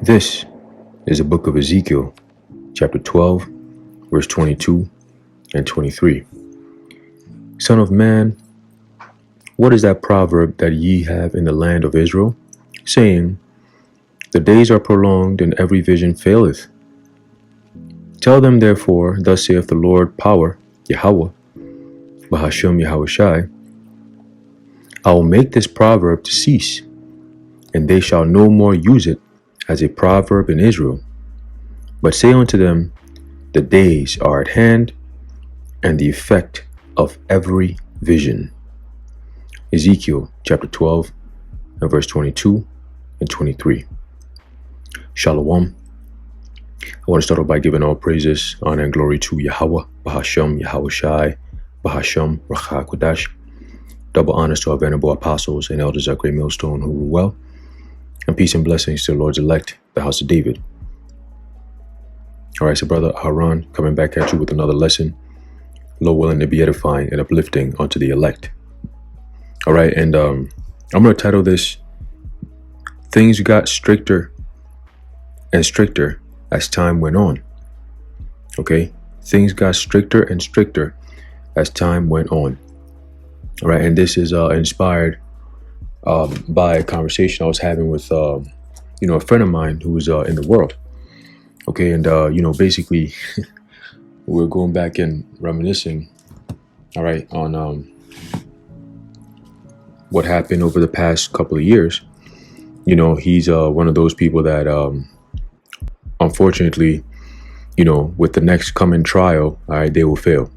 This is the book of Ezekiel, chapter 12, verse 22 and 23. Son of man, what is that proverb that ye have in the land of Israel, saying, the days are prolonged and every vision faileth? Tell them therefore, thus saith the Lord power, Yahweh, Bahashem Yahushai, I will make this proverb to cease, and they shall no more use it as a proverb in Israel. But say unto them, the days are at hand, and the effect of every vision. Ezekiel chapter 12 and verse 22 and 23. Shalom. I want to start off by giving all praises, honor, and glory to Yahweh, Bahashem Yahushai, Bahashem Rachakodash. Double honors to our venerable apostles and elders at Great Millstone who rule well, and peace and blessings to the Lord's elect, the house of David. All right, so Brother Haran coming back at you with another lesson, Lord willing to be edifying and uplifting unto the elect. All right, and I'm going to title this, Things Got Stricter and Stricter as Time Went On. Okay, things got stricter and stricter as time went on. All right, and this is inspired by a conversation I was having with, a friend of mine who's in the world. Okay, and, basically, we're going back and reminiscing, all right, on what happened over the past couple of years. He's one of those people that, unfortunately, with the next coming trial, all right, they will fail.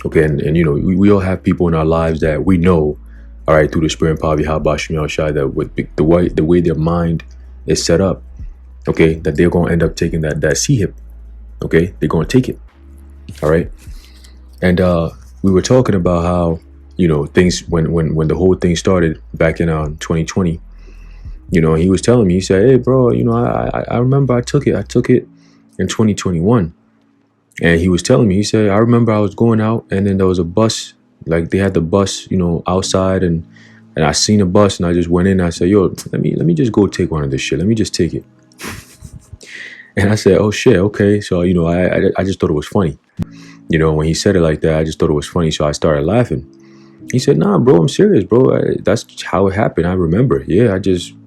Okay, and we all have people in our lives that we know, all right, through the spirit and power of Yahweh Shai, that with the way their mind is set up, okay, that they're going to end up taking that C-hip. Okay, they're going to take it. All right, and we were talking about how things when the whole thing started back in 2020. He was telling me, he said, hey bro, I remember I took it in 2021. And he was telling me, he said, I remember I was going out and then there was a bus, like they had the bus, outside, and I seen a bus and I just went in and I said, yo, let me just go take one of this shit. Let me just take it. And I said, oh shit, okay. So, I just thought it was funny. When he said it like that, I just thought it was funny. So I started laughing. He said, nah, bro, I'm serious, bro. That's how it happened. I remember. Yeah,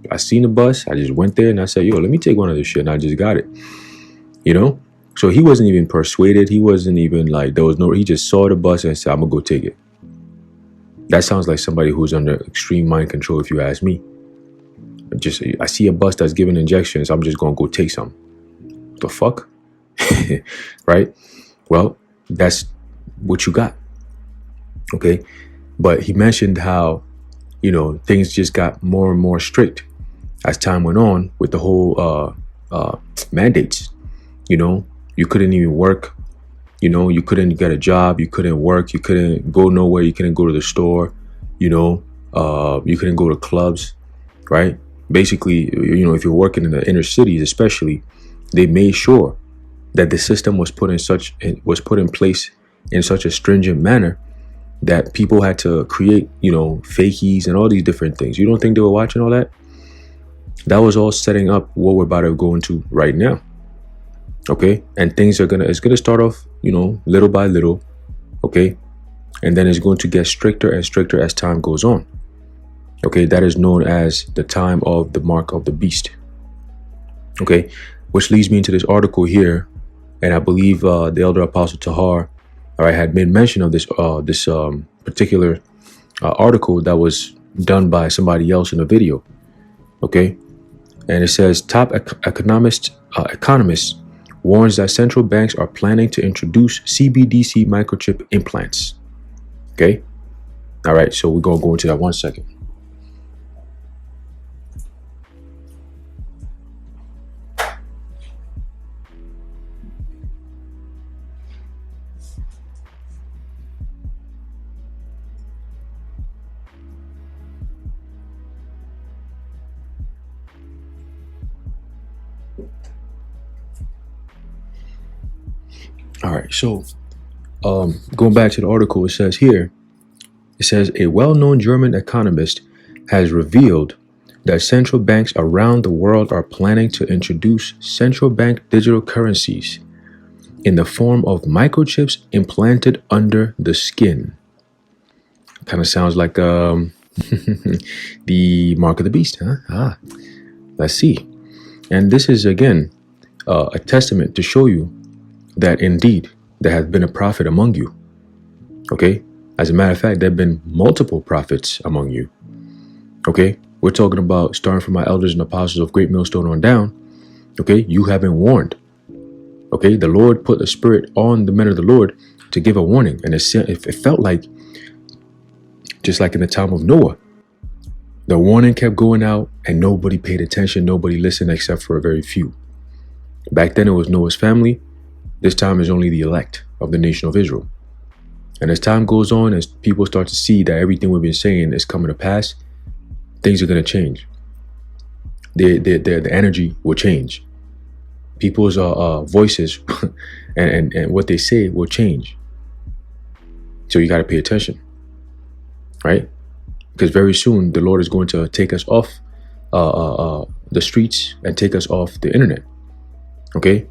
I seen the bus. I just went there and I said, yo, let me take one of this shit. And I just got it. So he wasn't even persuaded. He wasn't even like, he just saw the bus and said, I'm gonna go take it. That sounds like somebody who's under extreme mind control, if you ask me. I see a bus that's giving injections. I'm just gonna go take some. The fuck? Right? Well, that's what you got. Okay. But he mentioned how, things just got more and more strict as time went on with the whole mandates. You couldn't even work, you couldn't get a job, you couldn't work, you couldn't go nowhere, you couldn't go to the store, you couldn't go to clubs, right? Basically, if you're working in the inner cities, especially, they made sure that the system was put in place in such a stringent manner that people had to create, fakies and all these different things. You don't think they were watching all that? That was all setting up what we're about to go into right now. Okay, and things it's gonna start off, little by little, okay, and then it's going to get stricter and stricter as time goes on. Okay, that is known as the time of the mark of the beast. Okay, which leads me into this article here, and I believe the elder apostle Tahar, all right, had made mention of this particular article that was done by somebody else in a video. Okay, and it says top economists warns that central banks are planning to introduce CBDC microchip implants. Okay. All right. So we're going to go into that 1 second. All right. So going back to the article, it says a well-known German economist has revealed that central banks around the world are planning to introduce central bank digital currencies in the form of microchips implanted under the skin. Kind of sounds like the mark of the beast, huh? Let's see. And this is again a testament to show you that indeed there has been a prophet among you. Okay? As a matter of fact, there have been multiple prophets among you. Okay? We're talking about starting from my elders and apostles of Great Millstone on down. Okay? You have been warned. Okay? The Lord put a spirit on the men of the Lord to give a warning. And it felt like, just like in the time of Noah, the warning kept going out and nobody paid attention. Nobody listened except for a very few. Back then it was Noah's family. This time is only the elect of the nation of Israel. And as time goes on, as people start to see that everything we've been saying is coming to pass, things are going to change. The energy will change. People's voices and what they say will change. So you got to pay attention, right? Because very soon the Lord is going to take us off the streets and take us off the internet. Okay?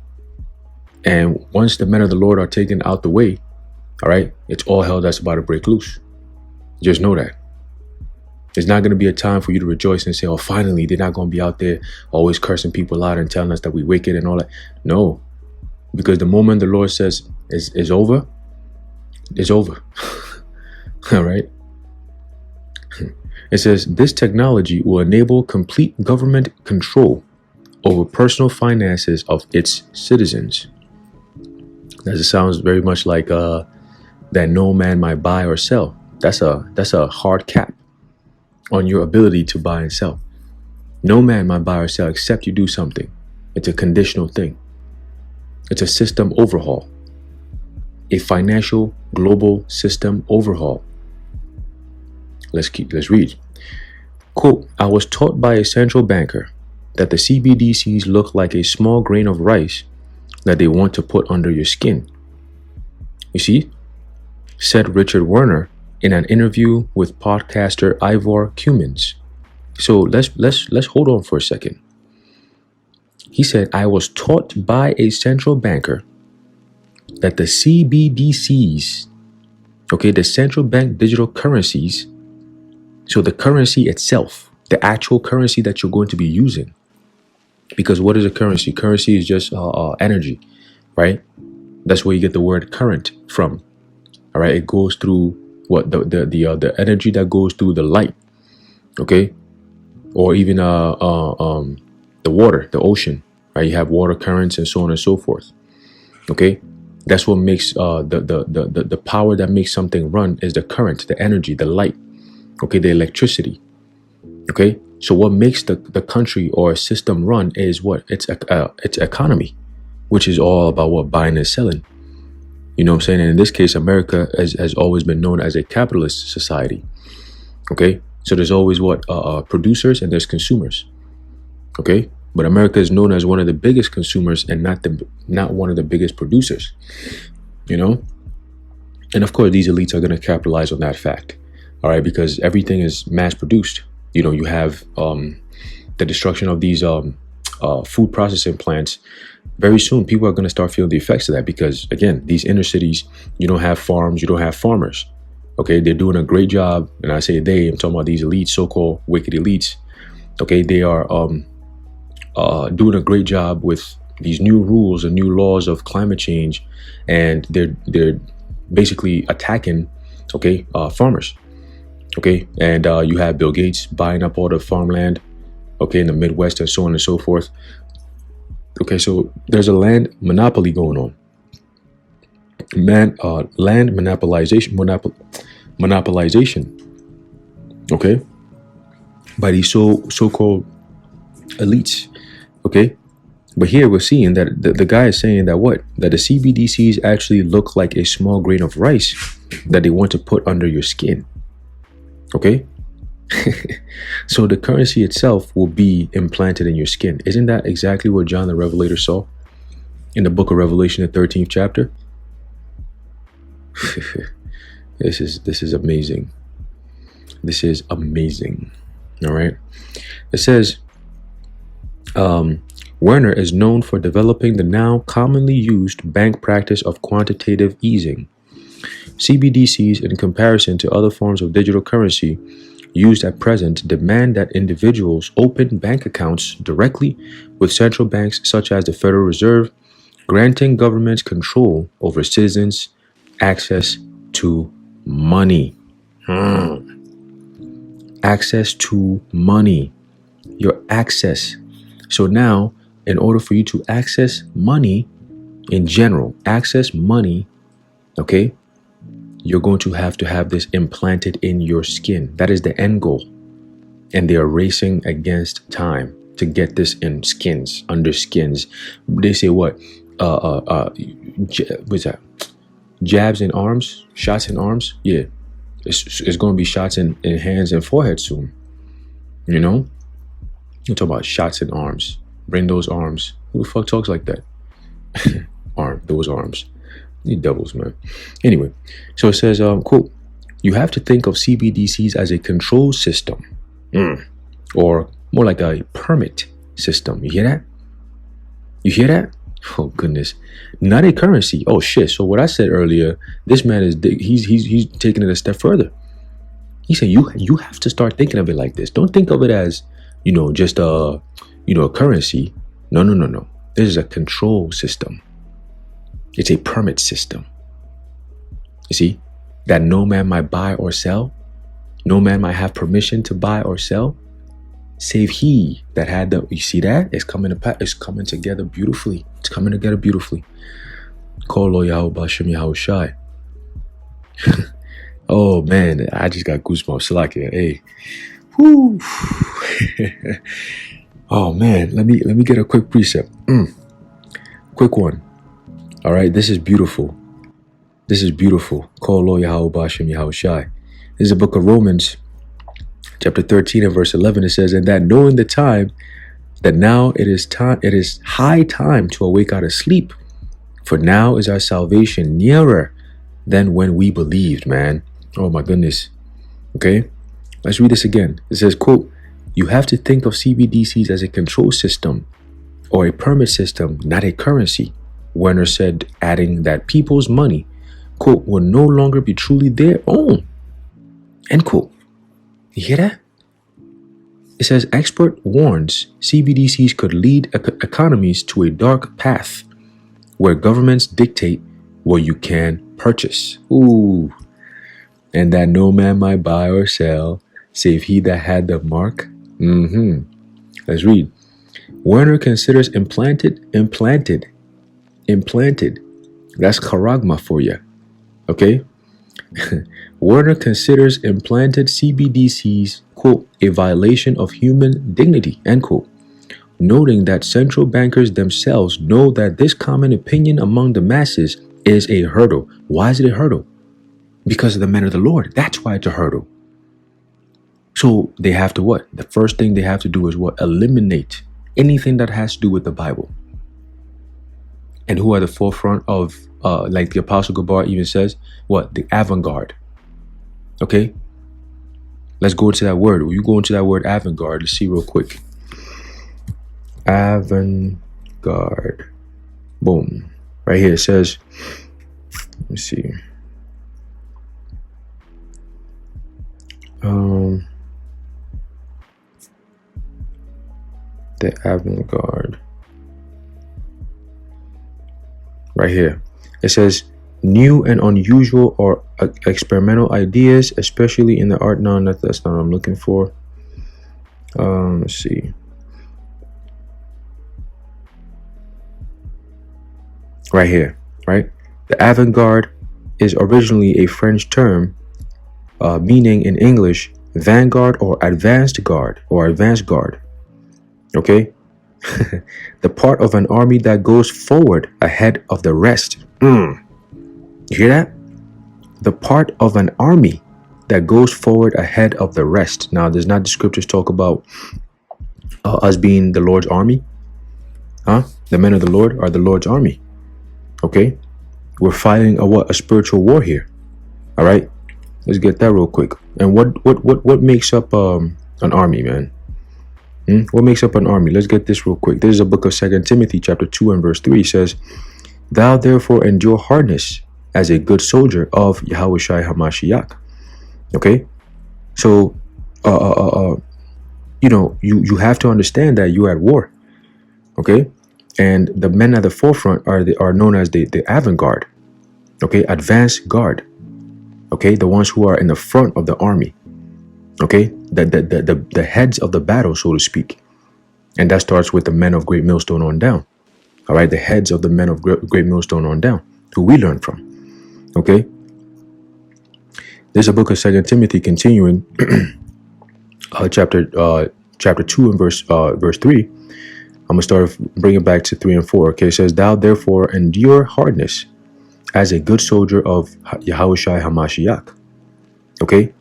And once the men of the Lord are taken out the way, all right, it's all hell that's about to break loose. Just know that. It's not going to be a time for you to rejoice and say, oh, finally, they're not going to be out there always cursing people out and telling us that we wicked and all that. No, because the moment the Lord says is over, it's over. All right. It says this technology will enable complete government control over personal finances of its citizens. As it sounds very much like that no man might buy or sell. That's a hard cap on your ability to buy and sell. No man might buy or sell except you do something. It's a conditional thing. It's a system overhaul. A financial global system overhaul. Let's read. Quote, I was taught by a central banker that the CBDCs look like a small grain of rice that they want to put under your skin. You see, said Richard Werner in an interview with podcaster Ivor Cummins. So let's hold on for a second. He said, I was taught by a central banker that the CBDCs, okay, the central bank digital currencies, so the currency itself, the actual currency that you're going to be using. Because what is a currency? Currency is just energy, right? That's where you get the word current from. All right, it goes through what the energy that goes through the light, okay, or even the water, the ocean, right? You have water currents and so on and so forth. Okay, that's what makes the power that makes something run is the current, the energy, the light. Okay, the electricity. Okay, so what makes the country or system run is what? It's economy, which is all about what? Buying and selling. You know what I'm saying? And in this case, America has always been known as a capitalist society. Okay, so there's always what? Producers and there's consumers. Okay, but America is known as one of the biggest consumers and not one of the biggest producers. You know, and of course, these elites are going to capitalize on that fact. All right, because everything is mass produced. You know, you have the destruction of these food processing plants. Very soon, people are going to start feeling the effects of that because, again, these inner cities, you don't have farms, you don't have farmers. Okay, they're doing a great job. And I say they, I'm talking about these elites, so-called wicked elites. Okay, they are doing a great job with these new rules and new laws of climate change. And they're basically attacking, okay, farmers. Okay, and you have Bill Gates buying up all the farmland, okay, in the Midwest and so on and so forth. Okay, so there's a land monopoly going on. Land monopolization, okay, by these so-called elites, okay. But here we're seeing that the guy is saying that what? That the CBDCs actually look like a small grain of rice that they want to put under your skin. Okay, so the currency itself will be implanted in your skin. Isn't that exactly what John the Revelator saw in the book of Revelation, the 13th chapter? This is amazing. This is amazing. All right. It says, Werner is known for developing the now commonly used bank practice of quantitative easing. CBDCs, in comparison to other forms of digital currency used at present, demand that individuals open bank accounts directly with central banks such as the Federal Reserve, granting governments control over citizens' access to money. Access to money. Your access. So now, in order for you to access money in general, access money, okay, you're going to have this implanted in your skin. That is the end goal. And they are racing against time to get this in skins, under skins. They say what? What's that? Jabs in arms? Shots in arms? Yeah. It's going to be shots in hands and forehead soon. You know? You're talking about shots in arms. Bring those arms. Who the fuck talks like that? Those arms. You devils, man. Anyway, so it says, quote, you have to think of CBDCs as a control system, or more like a permit system. You hear that? You hear that? Oh goodness, not a currency. Oh shit. So what I said earlier, this man is he's taking it a step further. He said you have to start thinking of it like this. Don't think of it as just a currency. No. This is a control system. It's a permit system. You see, that no man might buy or sell, no man might have permission to buy or sell, save he that had the. You see that? It's coming together beautifully. It's coming together beautifully. Call Lo Yahweh Bashem Yahweh Shai. Oh man, I just got goosebumps. Salakia. Hey. Whoo. Oh man, let me get a quick precept. Quick one. All right, this is beautiful. This is beautiful. Call Lo Yahweh Bashem Yahweh Shai. This is the book of Romans, chapter 13 and verse 11. It says, and that knowing the time, that now it is high time to awake out of sleep. For now is our salvation nearer than when we believed, man. Oh my goodness. Okay, let's read this again. It says, quote, you have to think of CBDCs as a control system or a permit system, not a currency. Werner said, adding that people's money, quote, will no longer be truly their own, end quote. You hear that? It says, expert warns CBDCs could lead economies to a dark path where governments dictate what you can purchase. Ooh. And that no man might buy or sell, save he that had the mark. Let's read. Werner considers implanted. That's charagma for you. Okay? Werner considers implanted CBDCs, quote, a violation of human dignity, end quote, noting that central bankers themselves know that this common opinion among the masses is a hurdle. Why is it a hurdle? Because of the men of the Lord. That's why it's a hurdle. So they have to what? The first thing they have to do is what? Eliminate anything that has to do with the Bible. And who are the forefront of, like the Apostle Gabar even says, what? The avant-garde. Okay? Let's go into that word. Will you go into that word avant-garde? Let's see real quick. Avant-garde. Boom. Right here it says, let me see. The avant-garde. Right here. It says new and unusual or experimental ideas, especially in the art. No, that's not what I'm looking for. Let's see. Right here, right? The avant-garde is originally a French term meaning in English vanguard or advanced guard or advanced guard. Okay? The part of an army that goes forward ahead of the rest. You hear that? The part of an army that goes forward ahead of the rest. Now, does not the scriptures talk about us being the Lord's army? Huh? The men of the Lord are the Lord's army. Okay? We're fighting a spiritual war here. All right? Let's get that real quick. And what makes up An army, man. What makes up an army? Let's get this real quick. This is a book of 2 Timothy chapter 2 and verse 3. It says, thou therefore endure hardness as a good soldier of Yahushua HaMashiach. Okay? So, you have to understand that you're at war. Okay? And the men at the forefront are known as the avant-garde. Okay? Advanced guard. Okay? The ones who are in the front of the army. Okay? The heads of the battle, so to speak. And that starts with the men of Great Millstone on down. All right? The heads of the men of Great Millstone on down, who we learn from. Okay? There's a book of 2 Timothy continuing, chapter 2 and verse 3. I'm going to start bring it back to 3 and 4. Okay? It says, thou therefore endure hardness as a good soldier of Yahushua HaMashiach. Okay?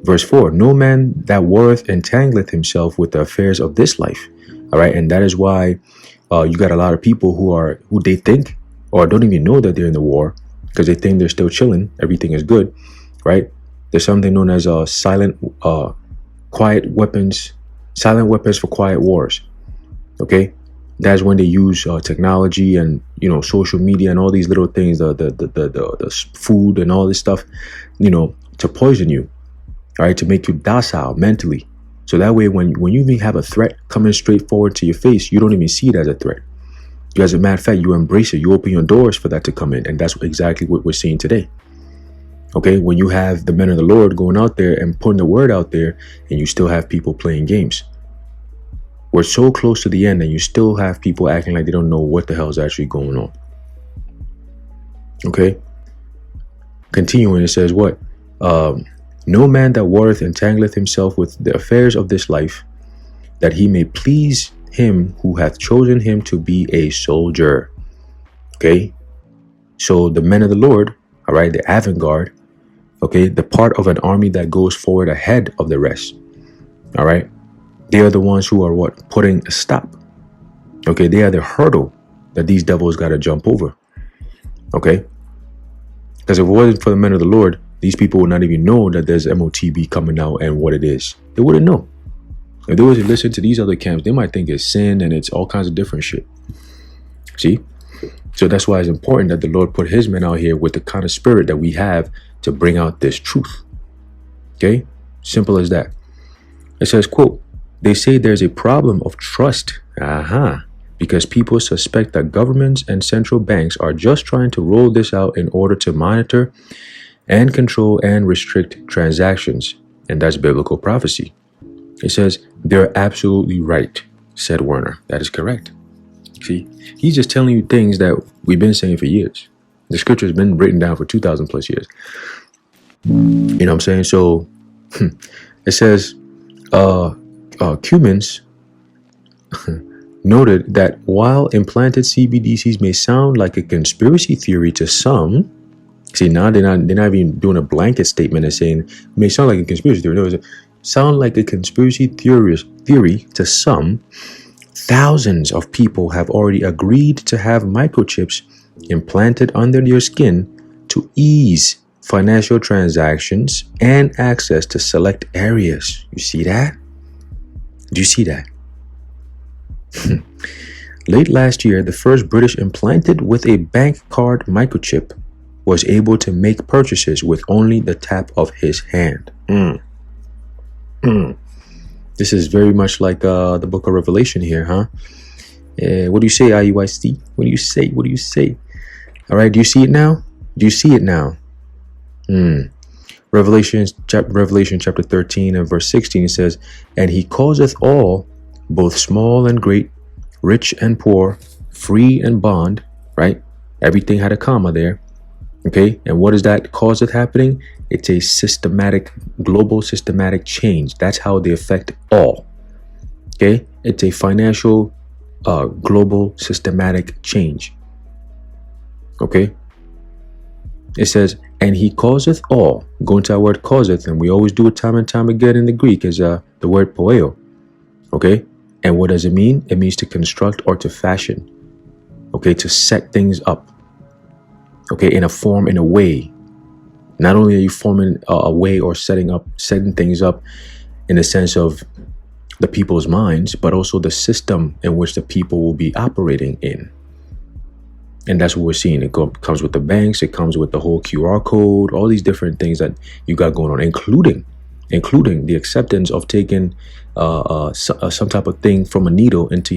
Verse 4, no man that warreth entangleth himself with the affairs of this life. All right. And that is why you got a lot of people who they think or don't even know that they're in the war because they think they're still chilling. Everything is good. Right. There's something known as silent weapons for quiet wars. OK, that's when they use technology and, social media and all these little things, the food and all this stuff, to poison you. All right, to make you docile mentally. So that way, when you even have a threat coming straight forward to your face, you don't even see it as a threat. As a matter of fact, you embrace it. You open your doors for that to come in. And that's exactly what we're seeing today. Okay, when you have the men of the Lord going out there and putting the word out there, and you still have people playing games. We're so close to the end, and you still have people acting like they don't know what the hell is actually going on. Okay, continuing, it says what? No man that warreth entangleth himself with the affairs of this life, that he may please him who hath chosen him to be a soldier. Okay, so the men of the Lord, all right, the avant-garde, okay, the part of an army that goes forward ahead of the rest. All right, they are the ones who are putting a stop. Okay, they are the hurdle that these devils got to jump over. Okay, because if it wasn't for the men of the Lord, these people would not even know that there's MOTB coming out and what it is. They wouldn't know. If they were to listen to these other camps, they might think it's sin and it's all kinds of different shit. See? So that's why it's important that the Lord put his men out here with the kind of spirit that we have to bring out this truth. Okay? Simple as that. It says, quote, they say there's a problem of trust. Because people suspect that governments and central banks are just trying to roll this out in order to monitor and control and restrict transactions. And that's biblical prophecy. It says, they're absolutely right, said Werner. That is correct. See, he's just telling you things that we've been saying for years. The scripture has been written down for 2,000 plus years. You know what I'm saying? So it says, Cumans noted that while implanted CBDCs may sound like a conspiracy theory to some, see, now they're not even doing a blanket statement and saying it may sound like a conspiracy theory. No, it sound like a conspiracy theory to some. Thousands of people have already agreed to have microchips implanted under their skin to ease financial transactions and access to select areas. You see that? Do you see that? Late last year, the first British implanted with a bank card microchip was able to make purchases with only the tap of his hand. This is very much like the book of Revelation here, huh? What do you say, IUIC? What do you say? What do you say? All right, do you see it now? Do you see it now? Revelation chapter 13 and verse 16, it says, and he causeth all, both small and great, rich and poor, free and bond, right? Everything had a comma there. Okay, and what is that causeth happening? It's a global systematic change. That's how they affect all. Okay, it's a financial, global systematic change. Okay, it says, and he causeth all. Go into our word causeth, and we always do it time and time again in the Greek is the word poeo. Okay, and what does it mean? It means to construct or to fashion. Okay, to set things up. Okay, in a form, in a way. Not only are you forming a way or setting things up in the sense of the people's minds, but also the system in which the people will be operating in. And that's what we're seeing. It comes with the banks. It comes with the whole QR code, all these different things that you got going on, including the acceptance of taking some type of thing from a needle into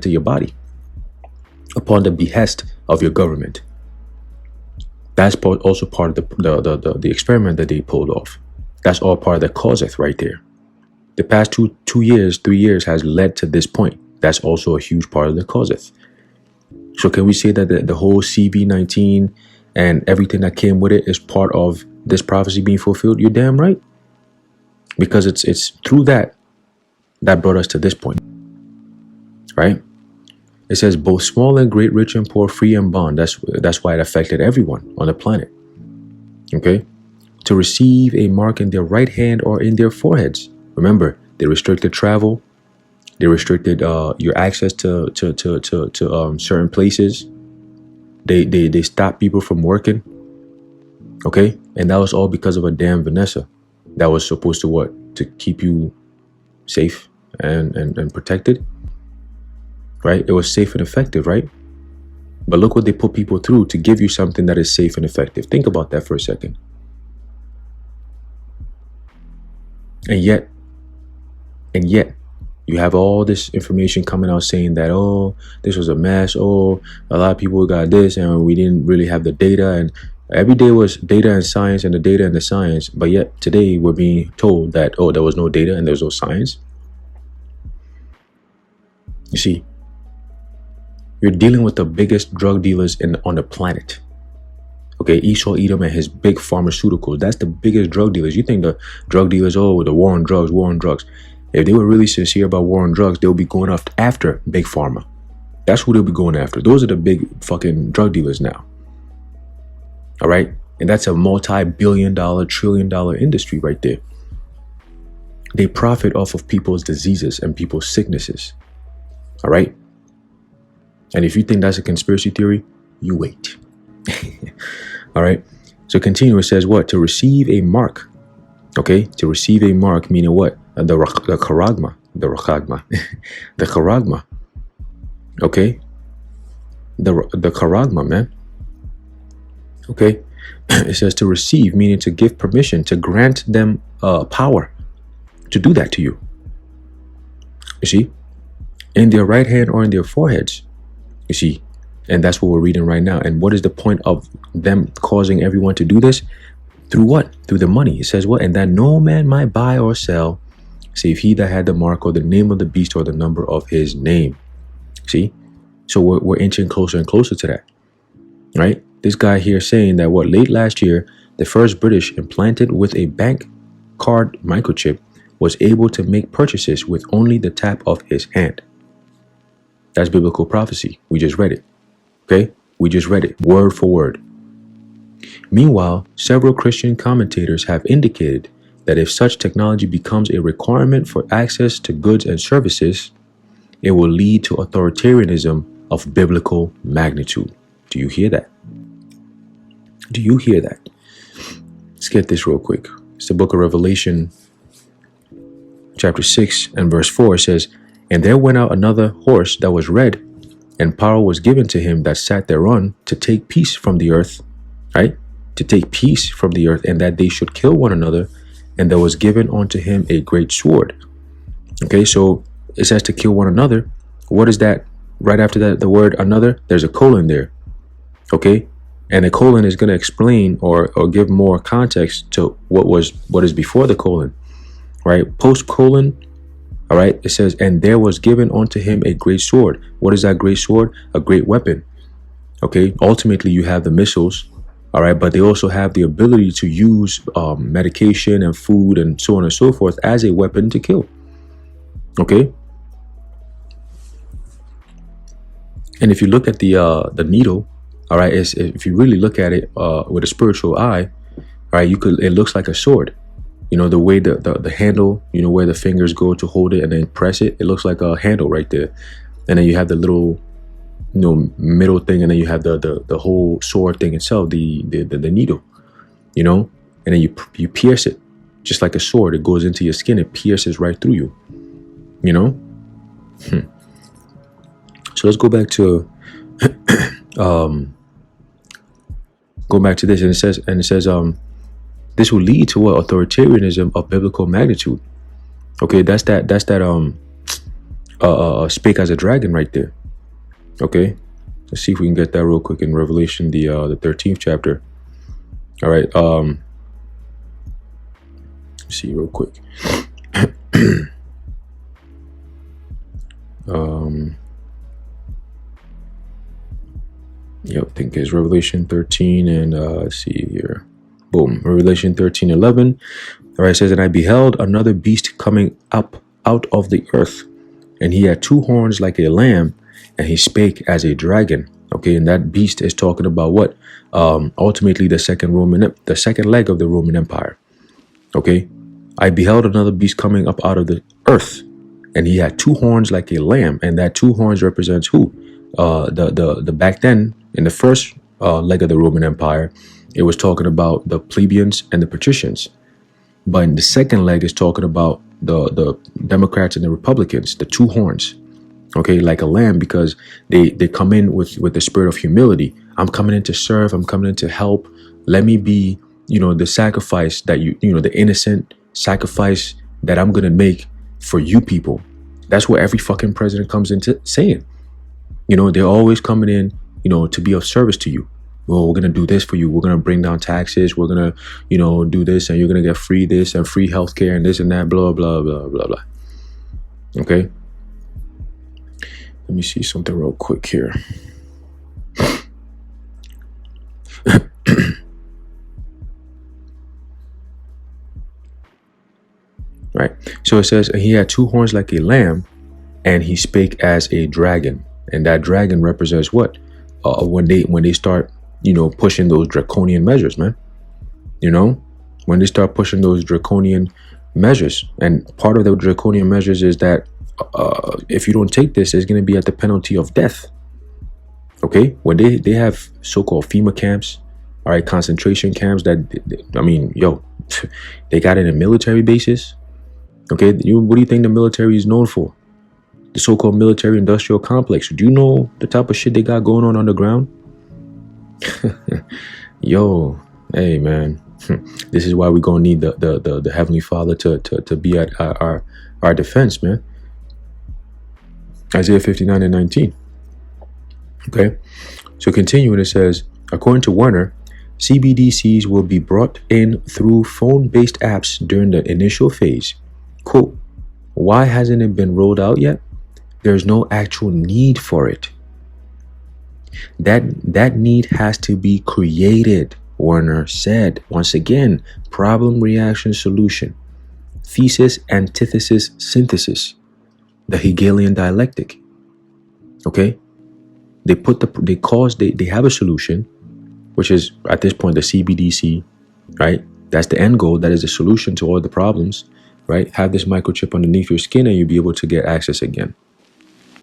your body upon the behest of your government. That's also part of the experiment that they pulled off. That's all part of the causeth right there. The past 3 years has led to this point. That's also a huge part of the causeth. So can we say that the whole CV-19 and everything that came with it is part of this prophecy being fulfilled? You're damn right. Because it's through that brought us to this point, right? It says both small and great, rich and poor, free and bond. That's why it affected everyone on the planet. Okay, to receive a mark in their right hand or in their foreheads. Remember, they restricted travel. They restricted your access to certain places. They stopped people from working. Okay, and that was all because of a damn Vanessa. That was supposed to keep you safe and protected, right? It was safe and effective, right? But look what they put people through to give you something that is safe and effective. Think about that for a second. And yet, you have all this information coming out saying that, oh, this was a mess. Oh, a lot of people got this and we didn't really have the data. And every day was data and science and the data and the science. But yet today we're being told that, oh, there was no data and there was no science. You see, you're dealing with the biggest drug dealers on the planet. Okay, Esau Edom and his big pharmaceuticals. That's the biggest drug dealers. You think the drug dealers, oh, the war on drugs. If they were really sincere about war on drugs, they'll be going after big pharma. That's who they'll be going after. Those are the big fucking drug dealers now. All right? And that's a multi-billion-dollar, trillion-dollar industry right there. They profit off of people's diseases and people's sicknesses. All right? And if you think that's a conspiracy theory, you wait. All right? So continue. It says what? To receive a mark. Okay? To receive a mark, meaning what? The charagma. The charagma. Okay? The charagma, man. Okay? It says to receive, meaning to give permission, to grant them power to do that to you. You see? In their right hand or in their foreheads. You see? And that's what we're reading right now. And what is the point of them causing everyone to do this? Through what? Through the money. It says what? And that no man might buy or sell, save he that had the mark or the name of the beast or the number of his name. See? So we're inching closer and closer to that. Right? This guy here saying that what? Late last year, the first British implanted with a bank card microchip was able to make purchases with only the tap of his hand. That's biblical prophecy. We just read it. Okay? We just read it word for word. Meanwhile, several Christian commentators have indicated that if such technology becomes a requirement for access to goods and services, it will lead to authoritarianism of biblical magnitude. Do you hear that? Do you hear that? Let's get this real quick. It's the book of Revelation, chapter 6 and verse 4. It says, and there went out another horse that was red, and power was given to him that sat thereon to take peace from the earth, right? To take peace from the earth, and that they should kill one another. And there was given unto him a great sword. Okay, so it says to kill one another. What is that? Right after that, the word another, there's a colon there. Okay, and the colon is going to explain or give more context to what is before the colon, right? Post colon. All right, it says, and there was given unto him a great sword. What is that great sword? A great weapon. Okay, ultimately you have the missiles. All right, but they also have the ability to use medication and food and so on and so forth as a weapon to kill. Okay. And if you look at the needle, all right, if you really look at it with a spiritual eye, all right, it looks like a sword. You know, the way the handle, you know, where the fingers go to hold it and then press it, it looks like a handle right there. And then you have the little, you know, middle thing, and then you have the whole sword thing itself, the needle, you know, and then you pierce it, just like a sword. It goes into your skin. It pierces right through you. You know. So let's go back to this, and it says this will lead to what? Authoritarianism of biblical magnitude. Okay, that's that spake as a dragon right there. Okay, let's see if we can get that real quick in Revelation, the 13th chapter. All right, let's see real quick. Yep, I think it's Revelation 13, and let's see here. Boom, Revelation 13:11. All right, it says, and I beheld another beast coming up out of the earth, and he had two horns like a lamb, and he spake as a dragon. Okay, and that beast is talking about what? Ultimately, the second leg of the Roman Empire. Okay, I beheld another beast coming up out of the earth, and he had two horns like a lamb, and that two horns represents who? The back then, in the first leg of the Roman Empire, it was talking about the plebeians and the patricians. But in the second leg is talking about the Democrats and the Republicans, the two horns. Okay, like a lamb, because they come in with the spirit of humility. I'm coming in to serve. I'm coming in to help. Let me be, the sacrifice that the innocent sacrifice that I'm gonna make for you people. That's what every fucking president comes into saying. They're always coming in, to be of service to you. Well, we're going to do this for you. We're going to bring down taxes. We're going to, do this, and you're going to get free this and free healthcare and this and that, blah, blah, blah, blah, blah. Okay. Let me see something real quick here. Right. So it says, he had two horns like a lamb, and he spake as a dragon. And that dragon represents what? When they start, pushing those draconian measures, man. When they start pushing those draconian measures, and part of the draconian measures is that if you don't take this, it's going to be at the penalty of death. Okay, when they have so-called FEMA camps, all right, concentration camps that, they got it in military bases. Okay, what do you think the military is known for? The so-called military industrial complex. Do you know the type of shit they got going on underground? Yo, hey man, this is why we're gonna need the Heavenly Father to be at our defense, man. Isaiah 59:19. Okay, so continuing, it says, according to Werner, CBDCs will be brought in through phone-based apps during the initial phase. Quote, why hasn't it been rolled out yet? There's no actual need for it. That need has to be created, Werner said. Once again, problem, reaction, solution. Thesis, antithesis, synthesis. The Hegelian dialectic. Okay? They have a solution, which is at this point the CBDC, right? That's the end goal. That is the solution to all the problems, right? Have this microchip underneath your skin and you'll be able to get access again.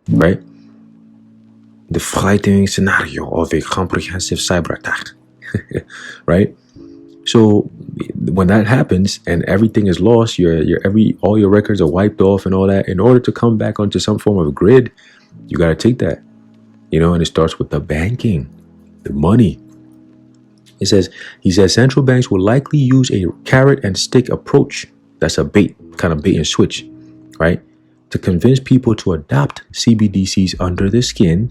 Right? The frightening scenario of a comprehensive cyber attack. Right? So when that happens and everything is lost, all your records are wiped off and all that, in order to come back onto some form of grid, you got to take that. And it starts with the banking, the money. He says central banks will likely use a carrot and stick approach. That's a bait and switch, right? To convince people to adopt CBDCs under the skin,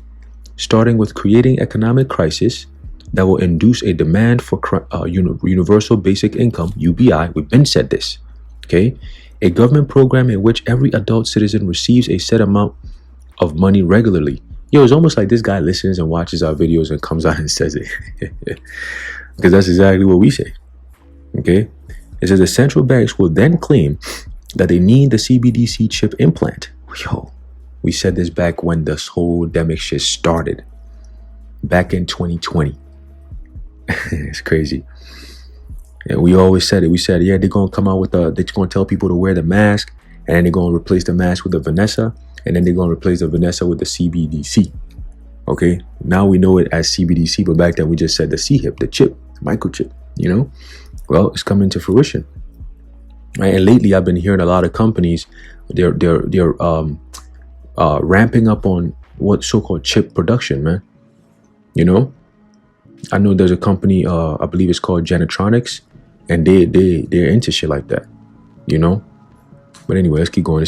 starting with creating economic crisis that will induce a demand for universal basic income, UBI. We've been said this, okay? A government program in which every adult citizen receives a set amount of money regularly. It's almost like this guy listens and watches our videos and comes out and says it. Because that's exactly what we say, okay? It says the central banks will then claim that they need the CBDC chip implant. We said this back when this whole demic shit started. Back in 2020. It's crazy. And we always said it. We said, they're going to come out with they're going to tell people to wear the mask, and then they're going to replace the mask with the Vanessa, and then they're going to replace the Vanessa with the CBDC. Okay? Now we know it as CBDC, but back then we just said the C-hip, the chip, the microchip, Well, it's coming to fruition. right? And lately, I've been hearing a lot of companies they're ramping up on what so-called chip production, man. You know, I know there's a company, I believe it's called Genetronics, and they're into shit like that. You know, but anyway, let's keep going.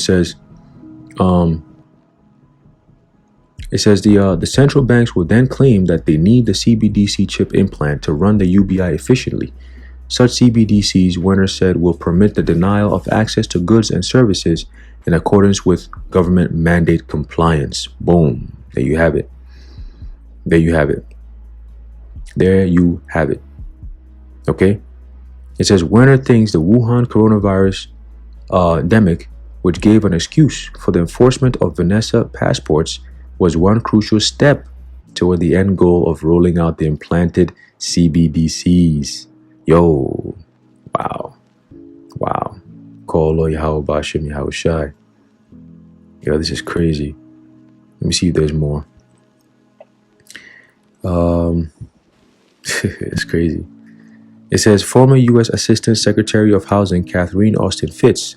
Um, It says the central banks will then claim that they need the CBDC chip implant to run the UBI efficiently. Such CBDCs, Werner said, will permit the denial of access to goods and services in accordance with government mandate compliance. Boom. There you have it. There you have it. There you have it. Okay? It says Werner thinks the Wuhan coronavirus endemic, which gave an excuse for the enforcement of Vanessa passports, was one crucial step toward the end goal of rolling out the implanted CBDCs. Yo, wow. Kolo Yahweh Bashim Yahweh Shai. Yo, this is crazy. Let me see if there's more. It's crazy. It says former U.S. Assistant Secretary of Housing Catherine Austin Fitts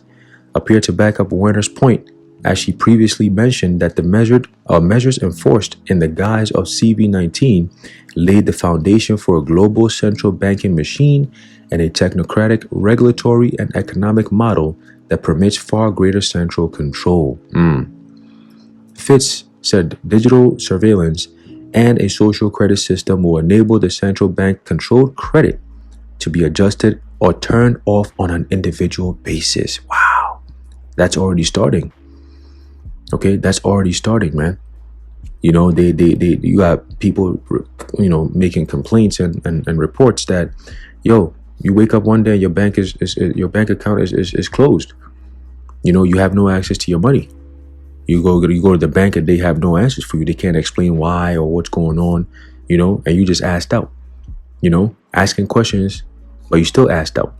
appeared to back up Werner's point, as she previously mentioned that the measures enforced in the guise of CV-19 laid the foundation for a global central banking machine and a technocratic regulatory and economic model that permits far greater central control. Fitts said digital surveillance and a social credit system will enable the central bank controlled credit to be adjusted or turned off on an individual basis. Wow, that's already starting. Okay, that's already starting, man. You know, you got people, you know, making complaints and reports that, yo, you wake up one day, your bank your bank account is closed. You know, you have no access to your money. You go to the bank and they have no answers for you. They can't explain why or what's going on, you know, and you just asked out, you know, asking questions, but you still asked out,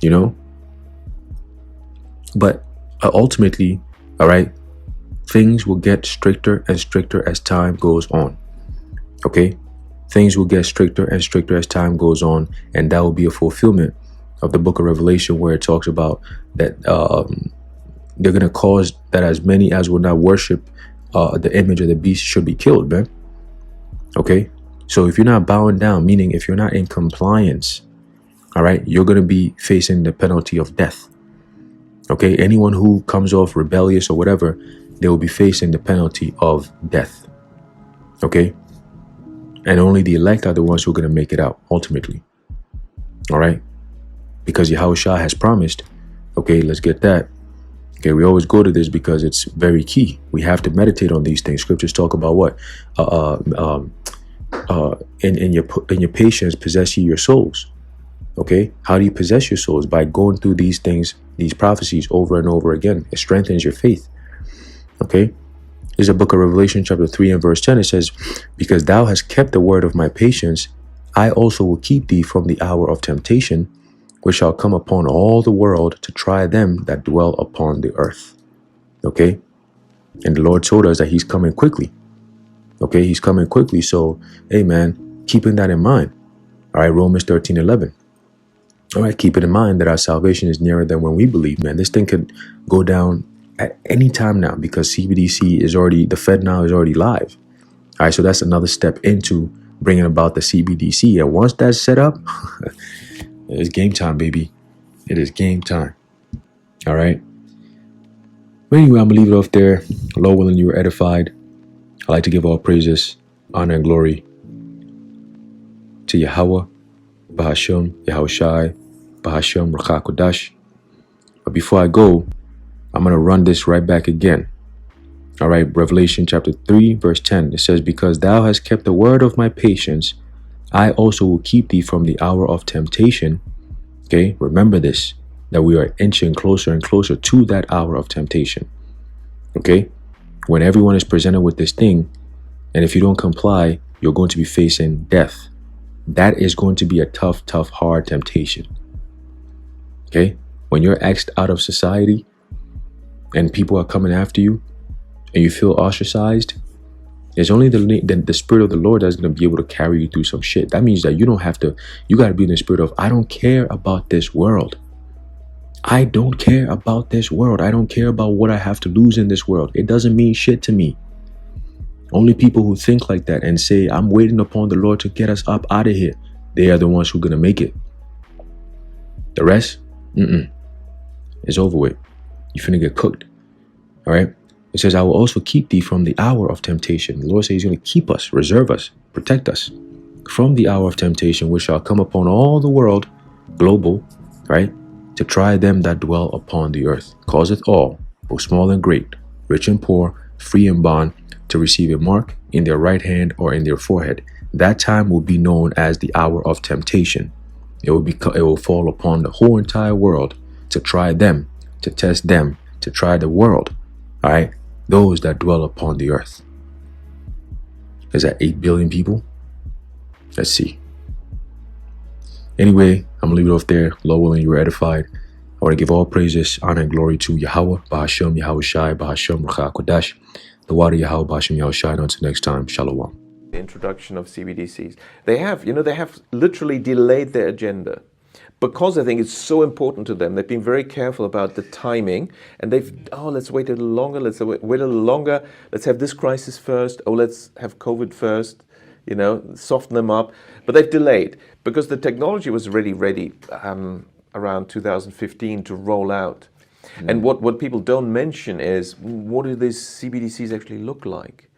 you know. But ultimately, all right, things will get stricter and stricter as time goes on. Okay? Things will get stricter and stricter as time goes on, and that will be a fulfillment of the book of Revelation, where it talks about that they're going to cause that as many as will not worship the image of the beast should be killed, man. Okay? So if you're not bowing down, meaning if you're not in compliance, all right, you're going to be facing the penalty of death. Okay, anyone who comes off rebellious or whatever, they will be facing the penalty of death. Okay, and only the elect are the ones who are going to make it out ultimately. All right, because Yahushua has promised. Okay, let's get that. Okay, we always go to this because it's very key. We have to meditate on these things. Scriptures talk about what? In your patience, possess ye your souls. Okay, how do you possess your souls? By going through these things, these prophecies over and over again. It strengthens your faith. Okay, there's a book of Revelation chapter 3 and verse 10. It says, because thou hast kept the word of my patience, I also will keep thee from the hour of temptation, which shall come upon all the world to try them that dwell upon the earth. Okay, and the Lord told us that he's coming quickly. Okay, he's coming quickly. So, hey man, keeping that in mind. All right, Romans 13:11. All right, keep it in mind that our salvation is nearer than when we believe, man. This thing could go down at any time now because CBDC is already, the Fed now is already live. All right, so that's another step into bringing about the CBDC. And once that's set up, it's game time, baby. It is game time. All right. But anyway, I'm going to leave it off there. Lord willing, you were edified. I like to give all praises, honor, and glory to Yahweh, Bahasham, Yahushai, Bahasham, Rakakodash. But before I go, I'm going to run this right back again. All right, Revelation chapter 3, verse 10. It says, because thou hast kept the word of my patience, I also will keep thee from the hour of temptation. Okay, remember this, that we are inching closer and closer to that hour of temptation. Okay, when everyone is presented with this thing, and if you don't comply, you're going to be facing death. That is going to be a tough, hard temptation. Okay, when you're X'd out of society and people are coming after you and you feel ostracized, it's only the Spirit of the Lord that's going to be able to carry you through some shit. That means that you don't have to, you got to be in the spirit of, I don't care about this world. I don't care about this world. I don't care about what I have to lose in this world. It doesn't mean shit to me. Only people who think like that and say, I'm waiting upon the Lord to get us up out of here, they are the ones who are going to make it. The rest, it's over with. You're finna get cooked. All right? It says, I will also keep thee from the hour of temptation. The Lord says he's going to keep us, reserve us, protect us from the hour of temptation, which shall come upon all the world, global, right? To try them that dwell upon the earth. Causeth all, both small and great, rich and poor, free and bond, to receive a mark in their right hand or in their forehead. That time will be known as the hour of temptation. It will fall upon the whole entire world to try them, to test them, to try the world. All right, those that dwell upon the earth. Is that 8 billion people? Let's see. Anyway, I'm gonna leave it off there. Lord willing, you were edified. I want to give all praises, honor, and glory to Yahweh, Bahashem, Yahweh Shai, Bahashem, Ruach HaKodesh, the water Yahweh, Bahashem, Yahweh Shai. Until next time, Shalom. The introduction of CBDCs. They have literally delayed their agenda because I think it's so important to them. They've been very careful about the timing, and let's wait a little longer, let's have this crisis first, let's have COVID first, soften them up. But they've delayed because the technology was already ready around 2015 to roll out. And what people don't mention is, what do these CBDCs actually look like?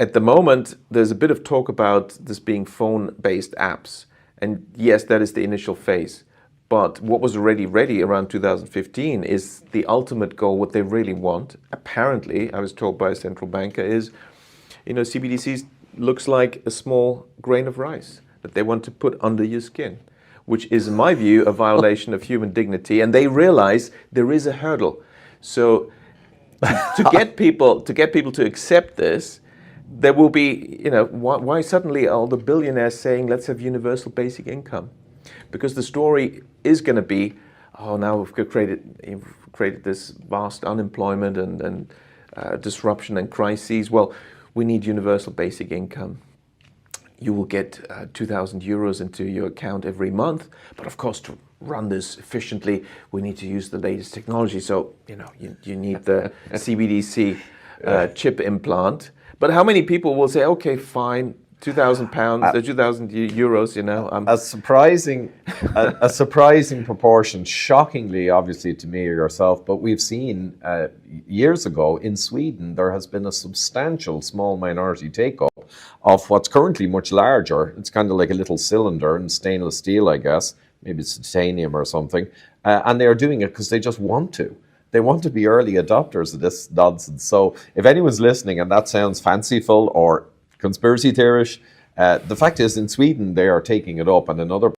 At the moment, there's a bit of talk about this being phone-based apps. And yes, that is the initial phase. But what was already ready around 2015 is the ultimate goal. What they really want, apparently, I was told by a central banker, is, CBDCs looks like a small grain of rice that they want to put under your skin, which is, in my view, a violation of human dignity. And they realize there is a hurdle. So to get people to accept this, there will be, why suddenly are all the billionaires saying, let's have universal basic income? Because the story is going to be, now we've created this vast unemployment and disruption and crises. Well, we need universal basic income. You will get 2,000 euros into your account every month. But of course, to run this efficiently, we need to use the latest technology. So, you need the CBDC chip implant. But how many people will say, okay, fine, £2,000, 2,000 euros, A surprising proportion, shockingly, obviously, to me or yourself, but we've seen years ago in Sweden, there has been a substantial small minority take-up of what's currently much larger. It's kind of like a little cylinder in stainless steel, I guess. Maybe it's titanium or something. And they're doing it because they just want to. They want to be early adopters of this nonsense. So if anyone's listening and that sounds fanciful or conspiracy theorish, the fact is in Sweden they are taking it up, and in other